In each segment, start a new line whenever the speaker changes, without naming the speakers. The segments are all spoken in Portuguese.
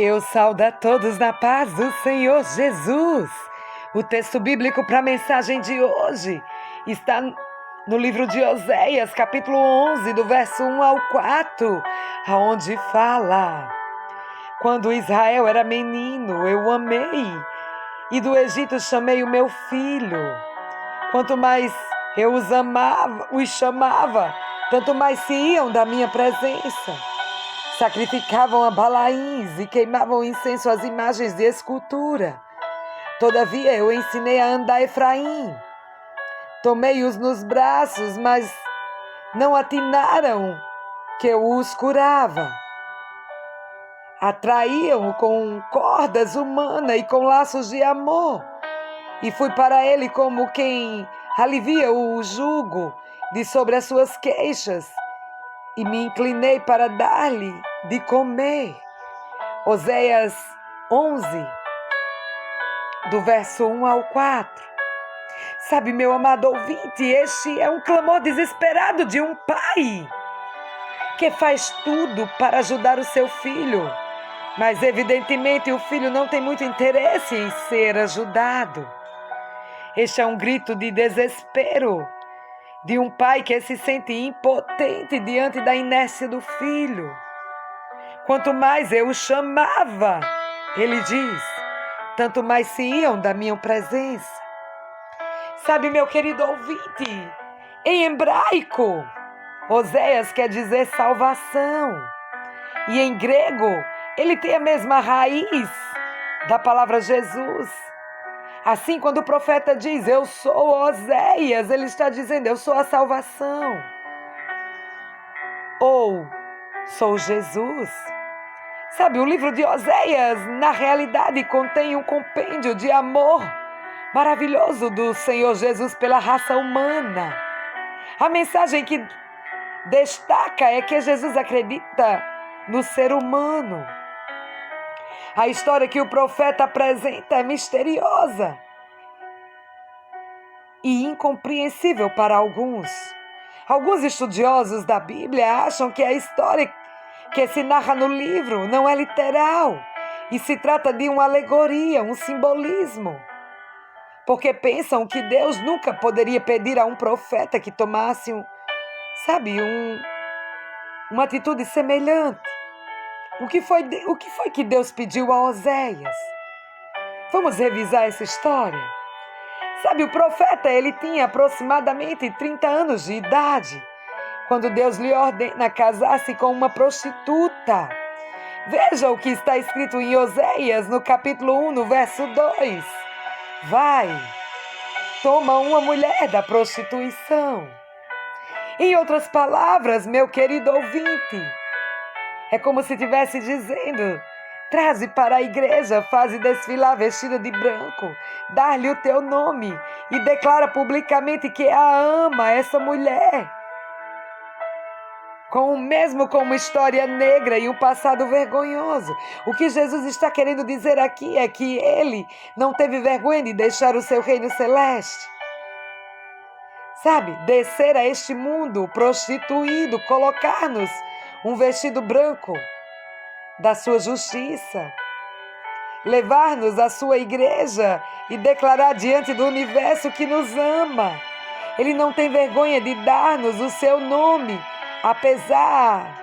Eu saúdo a todos na paz do Senhor Jesus. O texto bíblico para a mensagem de hoje está no livro de Oséias, capítulo 11, do verso 1 ao 4, aonde fala: Quando Israel era menino, eu o amei, e do Egito chamei o meu filho. Quanto mais eu os chamava, tanto mais se iam da minha presença. Sacrificavam a Balaíns e queimavam incenso às imagens de escultura. Todavia eu ensinei a andar Efraim. Tomei-os nos braços, mas não atinaram que eu os curava. Atraíam-o com cordas humanas e com laços de amor. E fui para ele como quem alivia o jugo de sobre as suas queixas. E me inclinei para dar-lhe de comer. Oséias 11, do verso 1 ao 4. Sabe, meu amado ouvinte, este é um clamor desesperado de um pai que faz tudo para ajudar o seu filho, mas evidentemente o filho não tem muito interesse em ser ajudado. Este é um grito de desespero de um pai que se sente impotente diante da inércia do filho. Quanto mais eu o chamava, ele diz, tanto mais se iam da minha presença. Sabe, meu querido ouvinte, em hebraico, Oséias quer dizer salvação. E em grego, ele tem a mesma raiz da palavra Jesus. Assim, quando o profeta diz, eu sou Oséias, ele está dizendo, eu sou a salvação. Ou, sou Jesus. Sabe, o livro de Oséias, na realidade, contém um compêndio de amor maravilhoso do Senhor Jesus pela raça humana. A mensagem que destaca é que Jesus acredita no ser humano. A história que o profeta apresenta é misteriosa e incompreensível para alguns. Alguns estudiosos da Bíblia acham que a história que se narra no livro não é literal e se trata de uma alegoria, um simbolismo. Porque pensam que Deus nunca poderia pedir a um profeta que tomasse uma atitude semelhante. O que foi que Deus pediu a Oséias? Vamos revisar essa história. Sabe, o profeta, ele tinha aproximadamente 30 anos de idade, quando Deus lhe ordena casar-se com uma prostituta. Veja o que está escrito em Oséias, no capítulo 1, no verso 2. Vai, toma uma mulher da prostituição. Em outras palavras, meu querido ouvinte, é como se estivesse dizendo, traze para a igreja, faze desfilar vestida de branco, dá-lhe o teu nome e declara publicamente que a ama, essa mulher. Mesmo com uma história negra e um passado vergonhoso. O que Jesus está querendo dizer aqui é que ele não teve vergonha de deixar o seu reino celeste. Sabe, descer a este mundo prostituído, colocar-nos um vestido branco da sua justiça, levar-nos à sua igreja e declarar diante do universo que nos ama. Ele não tem vergonha de dar-nos o seu nome, apesar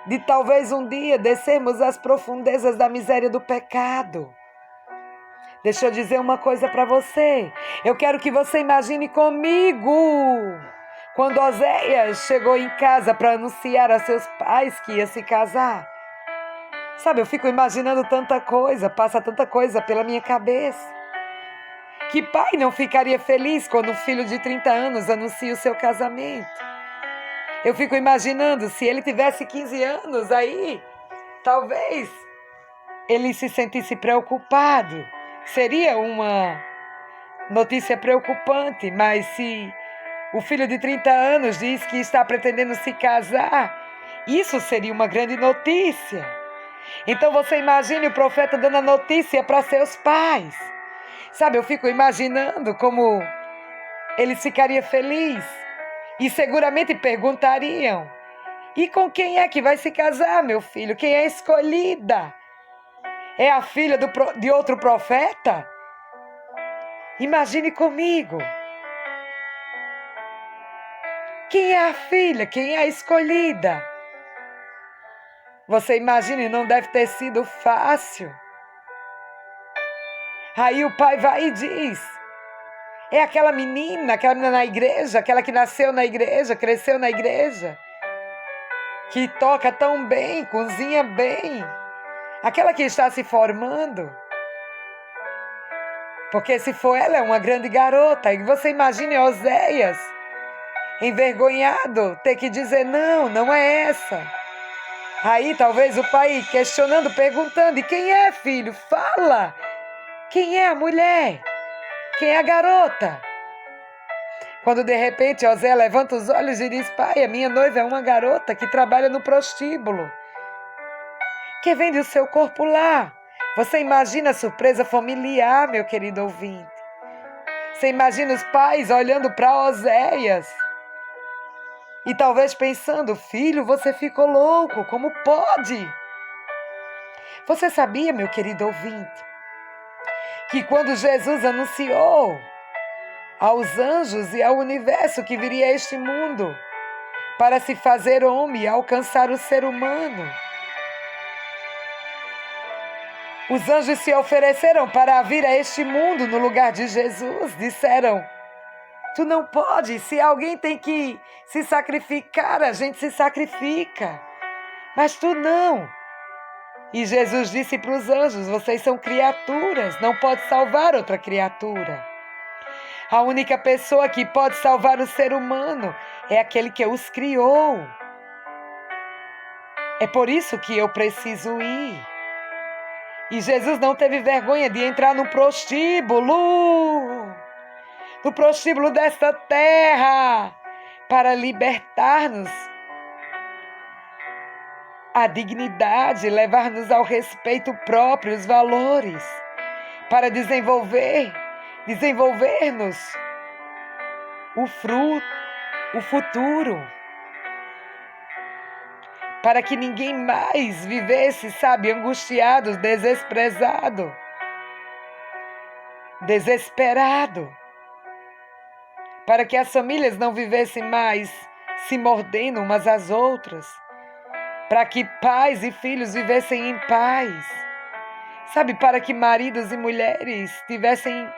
de talvez um dia descermos às profundezas da miséria do pecado. Deixa eu dizer uma coisa para você. Eu quero que você imagine comigo quando Oséias chegou em casa para anunciar a seus pais que ia se casar. Sabe, eu fico imaginando tanta coisa, passa tanta coisa pela minha cabeça. Que pai não ficaria feliz quando um filho de 30 anos anuncia o seu casamento? Eu fico imaginando, se ele tivesse 15 anos aí, talvez ele se sentisse preocupado. Seria uma notícia preocupante, mas se o filho de 30 anos diz que está pretendendo se casar, isso seria uma grande notícia. Então você imagine o profeta dando a notícia para seus pais. Sabe, eu fico imaginando como eles ficariam felizes e seguramente perguntariam, e com quem é que vai se casar, meu filho? Quem é escolhida? é a filha de outro profeta? Imagine comigo. Quem é a filha? Quem é a escolhida? Você imagine, não deve ter sido fácil. Aí o pai vai e diz: é aquela menina na igreja, aquela que nasceu na igreja, cresceu na igreja, que toca tão bem, cozinha bem, aquela que está se formando. Porque se for ela, é uma grande garota. E você imagine Oséias, envergonhado, ter que dizer: não, não é essa. Aí talvez o pai questionando, perguntando: e quem é, filho? Fala! Quem é a mulher? Quem é a garota? Quando de repente Oséias levanta os olhos e diz: pai, a minha noiva é uma garota que trabalha no prostíbulo, que vende o seu corpo lá. Você imagina a surpresa familiar, meu querido ouvinte. Você imagina os pais olhando para Oséias e talvez pensando: filho, você ficou louco, como pode? Você sabia, meu querido ouvinte, que quando Jesus anunciou aos anjos e ao universo que viria a este mundo para se fazer homem e alcançar o ser humano, os anjos se ofereceram para vir a este mundo no lugar de Jesus. Disseram: tu não pode, se alguém tem que se sacrificar, a gente se sacrifica, mas tu não. E Jesus disse para os anjos: vocês são criaturas, não pode salvar outra criatura. A única pessoa que pode salvar o ser humano é aquele que os criou. É por isso que eu preciso ir. E Jesus não teve vergonha de entrar no prostíbulo desta terra, para libertar-nos a dignidade, levar-nos ao respeito próprio, os valores, para desenvolvermos o fruto, o futuro, para que ninguém mais vivesse, angustiado, desprezado, desesperado, para que as famílias não vivessem mais se mordendo umas às outras, para que pais e filhos vivessem em paz, para que maridos e mulheres vivessem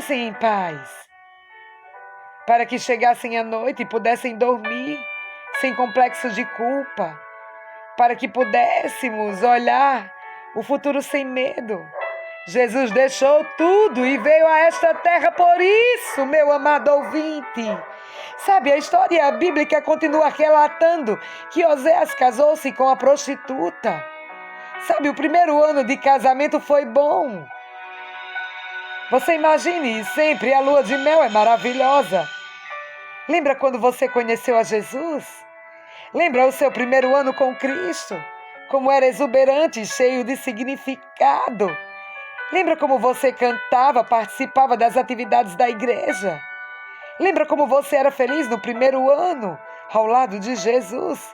em paz, para que chegassem à noite e pudessem dormir sem complexo de culpa, para que pudéssemos olhar o futuro sem medo. Jesus deixou tudo e veio a esta terra por isso, meu amado ouvinte. A história bíblica continua relatando que Oséias casou-se com a prostituta. O primeiro ano de casamento foi bom. Você imagine, sempre a lua de mel é maravilhosa. Lembra quando você conheceu a Jesus? Lembra o seu primeiro ano com Cristo? Como era exuberante, cheio de significado. Lembra como você cantava, participava das atividades da igreja? Lembra como você era feliz no primeiro ano, ao lado de Jesus?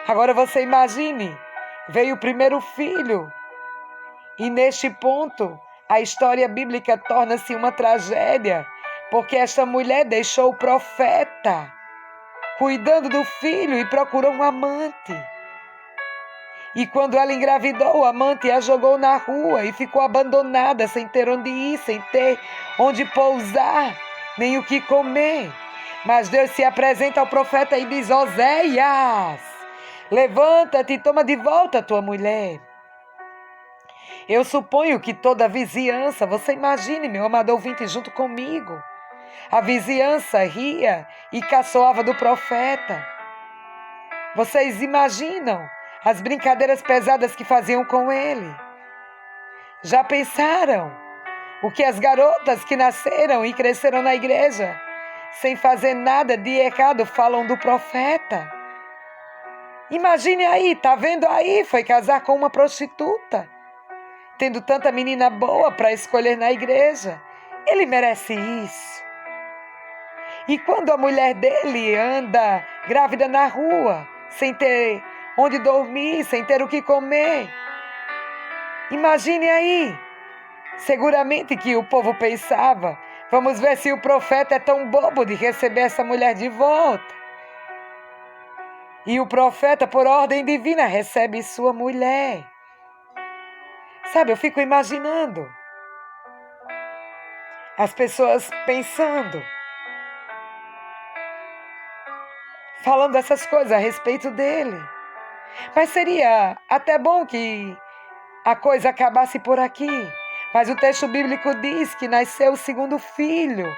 Agora você imagine, veio o primeiro filho. E neste ponto, a história bíblica torna-se uma tragédia, porque esta mulher deixou o profeta cuidando do filho e procurou um amante. E quando ela engravidou, o amante a jogou na rua e ficou abandonada, sem ter onde ir, sem ter onde pousar, nem o que comer. Mas Deus se apresenta ao profeta e diz: Oséias, levanta-te e toma de volta a tua mulher. Eu suponho que toda a vizinhança, você imagine, meu amado ouvinte, junto comigo, a vizinhança ria e caçoava do profeta. Vocês imaginam as brincadeiras pesadas que faziam com ele? Já pensaram o que as garotas que nasceram e cresceram na igreja, sem fazer nada de errado, falam do profeta? Imagine aí, tá vendo aí? Foi casar com uma prostituta, tendo tanta menina boa para escolher na igreja. Ele merece isso. E quando a mulher dele anda grávida na rua, sem ter onde dormir, sem ter o que comer, Imagine aí. Seguramente que o povo pensava: vamos ver se o profeta é tão bobo de receber essa mulher de volta. E o profeta, por ordem divina, recebe sua mulher. Sabe, eu fico imaginando as pessoas pensando, falando essas coisas a respeito dele. Mas seria até bom que a coisa acabasse por aqui. Mas o texto bíblico diz que nasceu o segundo filho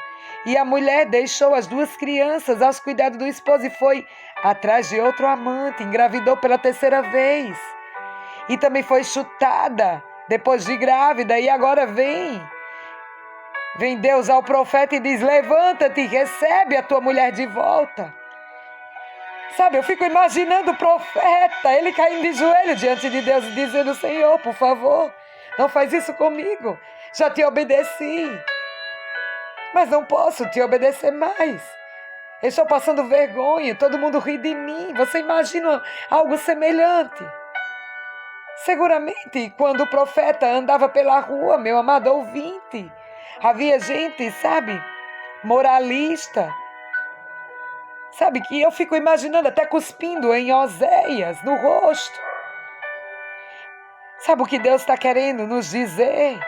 e a mulher deixou as duas crianças aos cuidados do esposo e foi atrás de outro amante, engravidou pela terceira vez e também foi chutada depois de grávida. E agora vem Deus ao profeta e diz: levanta-te e recebe a tua mulher de volta. Sabe, eu fico imaginando o profeta, ele caindo de joelho diante de Deus e dizendo: Senhor, por favor, não faz isso comigo. Já te obedeci, mas não posso te obedecer mais. Eu estou passando vergonha, todo mundo ri de mim. Você imagina algo semelhante? Seguramente, quando o profeta andava pela rua, meu amado ouvinte, havia gente, sabe, moralista, sabe, que eu fico imaginando até cuspindo em Oséias, no rosto. Sabe o que Deus está querendo nos dizer?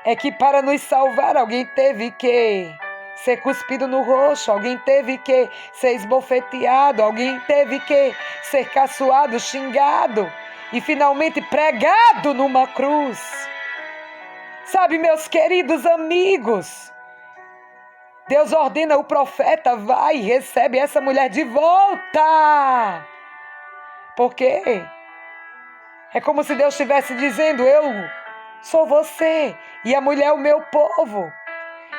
É que para nos salvar, alguém teve que ser cuspido no rosto, alguém teve que ser esbofeteado, alguém teve que ser caçoado, xingado e finalmente pregado numa cruz. Sabe, meus queridos amigos, Deus ordena o profeta: vai e recebe essa mulher de volta. Por quê? É como se Deus estivesse dizendo: eu sou você e a mulher é o meu povo.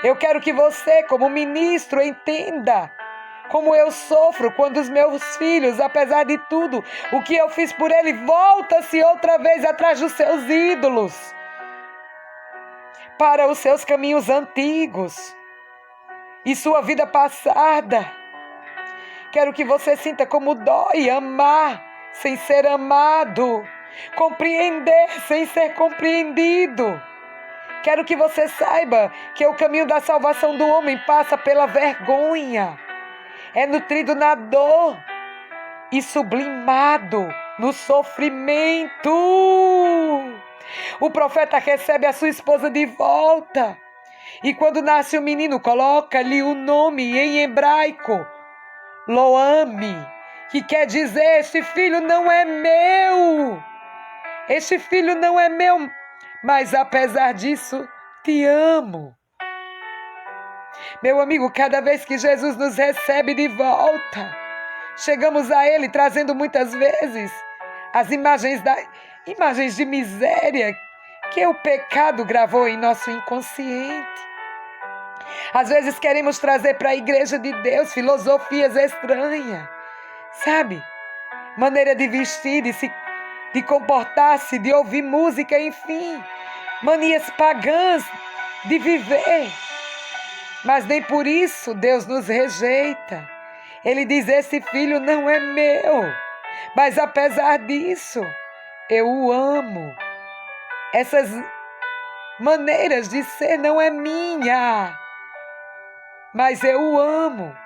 Eu quero que você, como ministro, entenda como eu sofro quando os meus filhos, apesar de tudo, o que eu fiz por ele, volta-se outra vez atrás dos seus ídolos, para os seus caminhos antigos e sua vida passada. Quero que você sinta como dói amar sem ser amado, compreender sem ser compreendido. Quero que você saiba que o caminho da salvação do homem passa pela vergonha, é nutrido na dor e sublimado no sofrimento. O profeta recebe a sua esposa de volta e quando nasce o menino, coloca-lhe o nome em hebraico, Lo-Ami, que quer dizer: este filho não é meu, este filho não é meu, mas apesar disso, te amo. Meu amigo, cada vez que Jesus nos recebe de volta, chegamos a Ele trazendo muitas vezes as imagens de miséria que o pecado gravou em nosso inconsciente. Às vezes queremos trazer para a igreja de Deus filosofias estranhas, sabe? Maneira de vestir, de comportar-se, de ouvir música, enfim, manias pagãs de viver. Mas nem por isso Deus nos rejeita. Ele diz: esse filho não é meu, mas apesar disso, eu o amo. Essas maneiras de ser não é minha, mas eu o amo.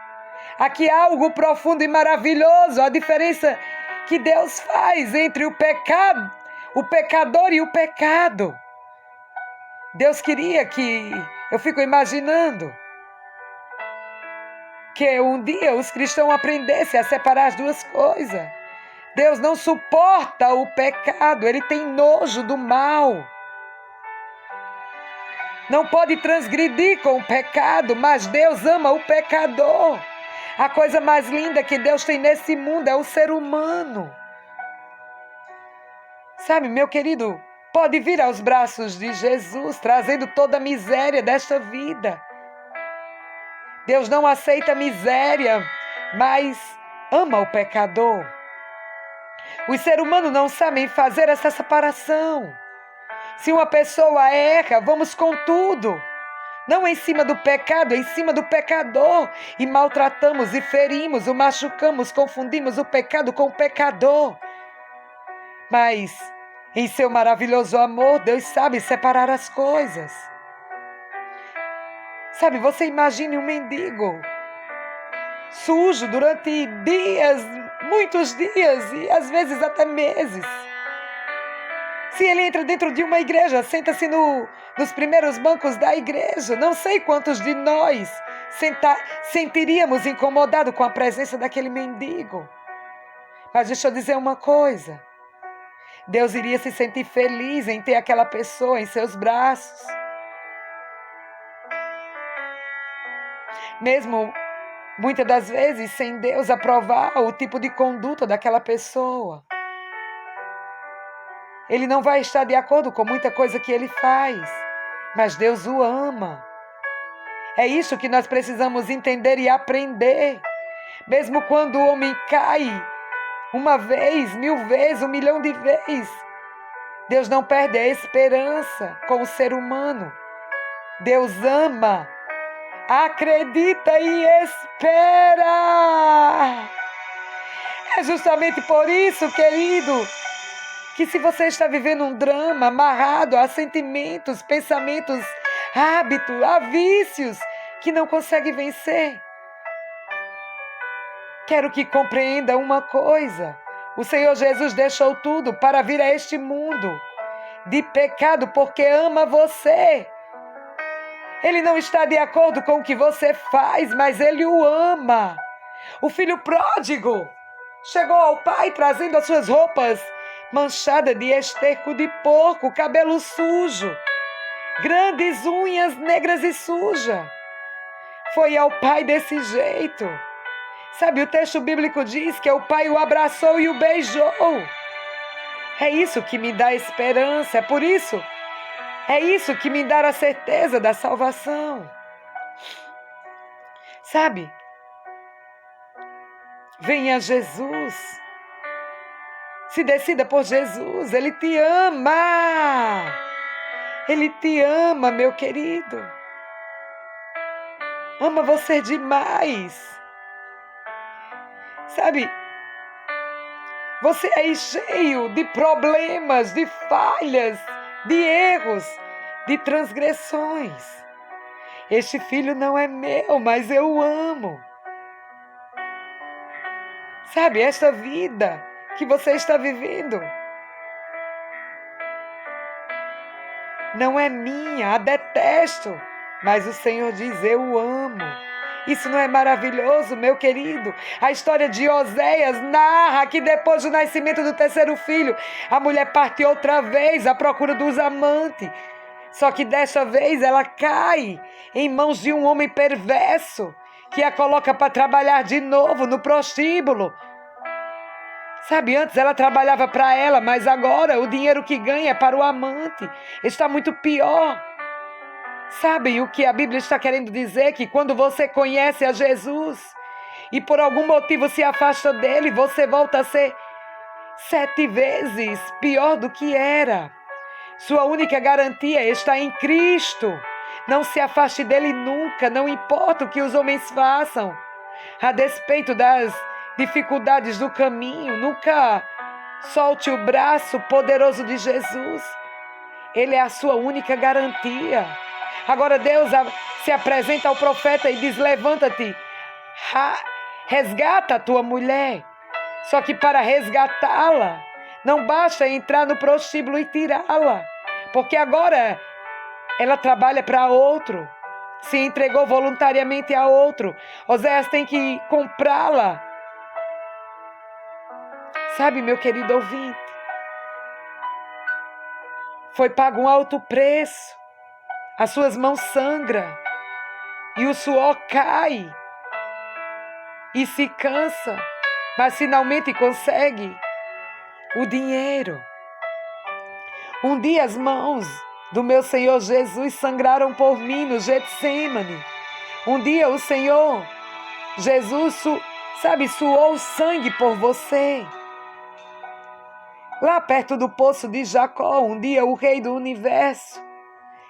Aqui há algo profundo e maravilhoso, a diferença que Deus faz entre o pecador e o pecado. Deus queria que, eu fico imaginando, que um dia os cristãos aprendessem a separar as duas coisas. Deus não suporta o pecado, Ele tem nojo do mal. Não pode transgredir com o pecado, mas Deus ama o pecador. A coisa mais linda que Deus tem nesse mundo é o ser humano. Sabe, meu querido, pode vir aos braços de Jesus, trazendo toda a miséria desta vida. Deus não aceita miséria, mas ama o pecador. Os seres humanos não sabem fazer essa separação. Se uma pessoa erra, vamos com tudo. Não em cima do pecado, em cima do pecador. E maltratamos e ferimos, o machucamos, confundimos o pecado com o pecador. Mas Em seu maravilhoso amor, Deus sabe separar as coisas. Sabe, você imagine um mendigo sujo durante dias, muitos dias e às vezes até meses. Se ele entra dentro de uma igreja, senta-se nos primeiros bancos da igreja, não sei quantos de nós sentiríamos incomodado com a presença daquele mendigo. Mas deixa eu dizer uma coisa. Deus iria se sentir feliz em ter aquela pessoa em seus braços. Mesmo muitas das vezes sem Deus aprovar o tipo de conduta daquela pessoa. Ele não vai estar de acordo com muita coisa que ele faz, mas Deus o ama. É isso que nós precisamos entender e aprender. Mesmo quando o homem cai, uma vez, 1000 vezes, 1 milhão de vezes, Deus não perde a esperança com o ser humano. Deus ama, acredita e espera. É justamente por isso, querido, que se você está vivendo um drama amarrado a sentimentos, pensamentos, hábitos, a vícios que não consegue vencer, quero que compreenda uma coisa. O Senhor Jesus deixou tudo para vir a este mundo de pecado porque ama você. Ele não está de acordo com o que você faz, mas Ele o ama. O filho pródigo chegou ao pai trazendo as suas roupas manchadas de esterco de porco, cabelo sujo, grandes unhas negras e sujas. Foi ao pai desse jeito. Sabe, o texto bíblico diz que o pai o abraçou e o beijou. É isso que me dá esperança, é isso que me dá a certeza da salvação. Sabe, venha Jesus, se decida por Jesus, Ele te ama. Ele te ama, meu querido. Ama você demais. Sabe, você é cheio de problemas, de falhas, de erros, de transgressões. Este filho não é meu, mas eu o amo. Sabe, esta vida que você está vivendo não é minha, a detesto, mas o Senhor diz, eu o amo. Isso não é maravilhoso, meu querido? A história de Oséias narra que depois do nascimento do terceiro filho, a mulher parte outra vez à procura dos amantes. Só que desta vez ela cai em mãos de um homem perverso que a coloca para trabalhar de novo no prostíbulo. Sabe, antes ela trabalhava para ela, mas agora o dinheiro que ganha é para o amante. Está muito pior. Sabem o que a Bíblia está querendo dizer? Que quando você conhece a Jesus e por algum motivo se afasta dele, você volta a ser 7 vezes pior do que era. Sua única garantia está em Cristo. Não se afaste dele nunca, não importa o que os homens façam. A despeito das dificuldades do caminho, nunca solte o braço poderoso de Jesus. Ele é a sua única garantia. Agora Deus se apresenta ao profeta e diz, levanta-te, resgata a tua mulher. Só que para resgatá-la, não basta entrar no prostíbulo e tirá-la, porque agora ela trabalha para outro, se entregou voluntariamente a outro. Oséias tem que comprá-la. Sabe, meu querido ouvinte, foi pago um alto preço. As suas mãos sangram e o suor cai e se cansa, mas finalmente consegue o dinheiro. Um dia as mãos do meu Senhor Jesus sangraram por mim no Getsêmani. Um dia o Senhor Jesus, suou sangue por você. Lá perto do poço de Jacó, um dia o Rei do Universo,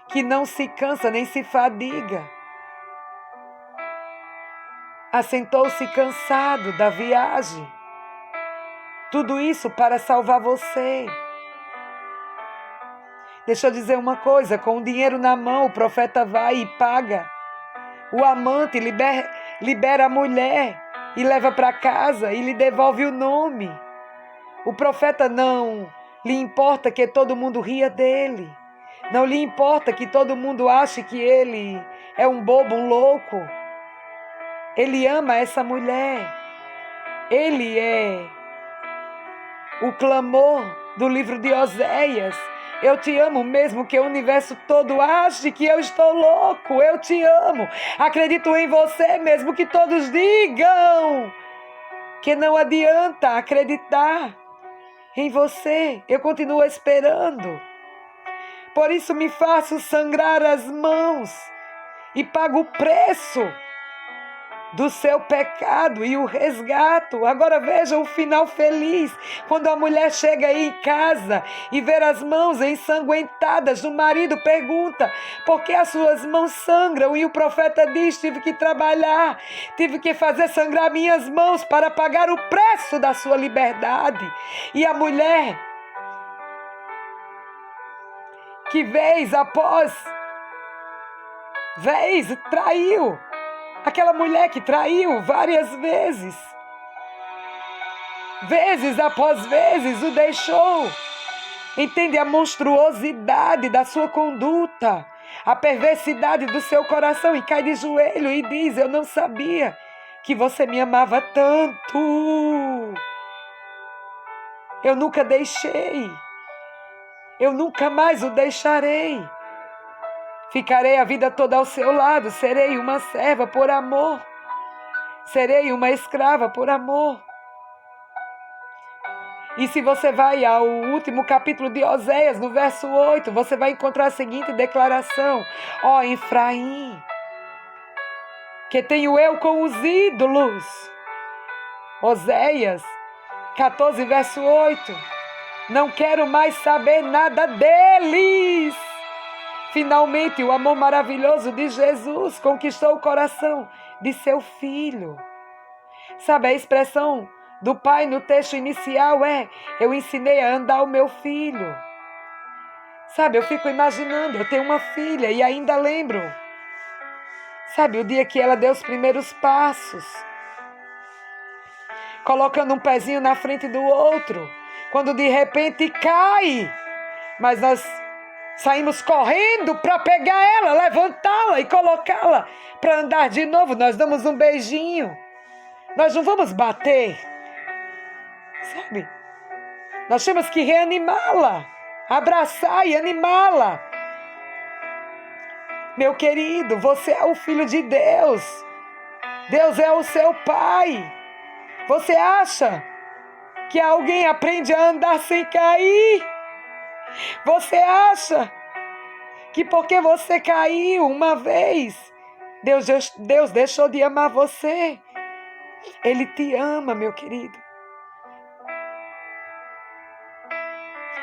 que não se cansa nem se fadiga, assentou-se cansado da viagem. Tudo isso para salvar você. Deixa eu dizer uma coisa, com o dinheiro na mão, o profeta vai e paga. O amante libera a mulher e leva para casa e lhe devolve o nome. O profeta não lhe importa que todo mundo ria dele. Não lhe importa que todo mundo ache que ele é um bobo, um louco. Ele ama essa mulher. Ele é o clamor do livro de Oséias. Eu te amo mesmo que o universo todo ache que eu estou louco. Eu te amo. Acredito em você mesmo que todos digam que não adianta acreditar em você. Eu continuo esperando. Por isso me faço sangrar as mãos e pago o preço do seu pecado e o resgato. Agora veja o final feliz, quando a mulher chega aí em casa e vê as mãos ensanguentadas do marido, pergunta, por que as suas mãos sangram? E o profeta diz, tive que trabalhar, tive que fazer sangrar minhas mãos para pagar o preço da sua liberdade. E a mulher, que vez após vez traiu, aquela mulher que traiu várias vezes, vezes após vezes o deixou. Entende a monstruosidade da sua conduta, a perversidade do seu coração e cai de joelho e diz, eu não sabia que você me amava tanto. Eu nunca deixei. Eu nunca mais o deixarei. Ficarei a vida toda ao seu lado, serei uma serva por amor, serei uma escrava por amor. E se você vai ao último capítulo de Oséias, no verso 8, você vai encontrar a seguinte declaração, ó Efraim, que tenho eu com os ídolos. Oséias 14, verso 8, não quero mais saber nada deles. Finalmente, o amor maravilhoso de Jesus conquistou o coração de seu filho. Sabe, a expressão do pai no texto inicial é, eu ensinei a andar o meu filho. Sabe, eu fico imaginando, eu tenho uma filha e ainda lembro. Sabe, o dia que ela deu os primeiros passos, colocando um pezinho na frente do outro, quando de repente cai, mas nós saímos correndo para pegar ela, levantá-la e colocá-la para andar de novo. Nós damos um beijinho. Nós não vamos bater. Sabe? Nós temos que reanimá-la, abraçar e animá-la. Meu querido, você é o filho de Deus. Deus é o seu pai. Você acha que alguém aprende a andar sem cair? Você acha que porque você caiu uma vez, Deus deixou de amar você? Ele te ama, meu querido.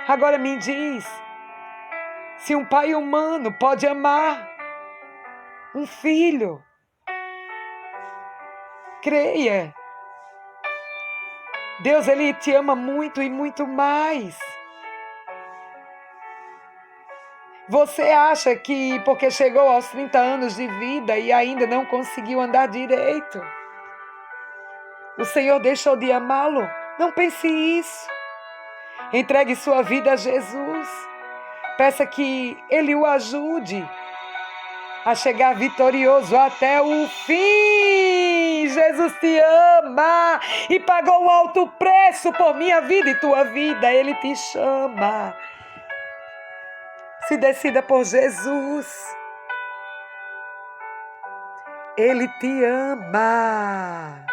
Agora me diz, se um pai humano pode amar um filho, creia, Deus, Ele te ama muito e muito mais. Você acha que porque chegou aos 30 anos de vida e ainda não conseguiu andar direito, o Senhor deixou de amá-lo? Não pense isso. Entregue sua vida a Jesus. Peça que Ele o ajude a chegar vitorioso até o fim. Jesus te ama e pagou um alto preço por minha vida e tua vida. Ele te chama. Se decida por Jesus. Ele te ama.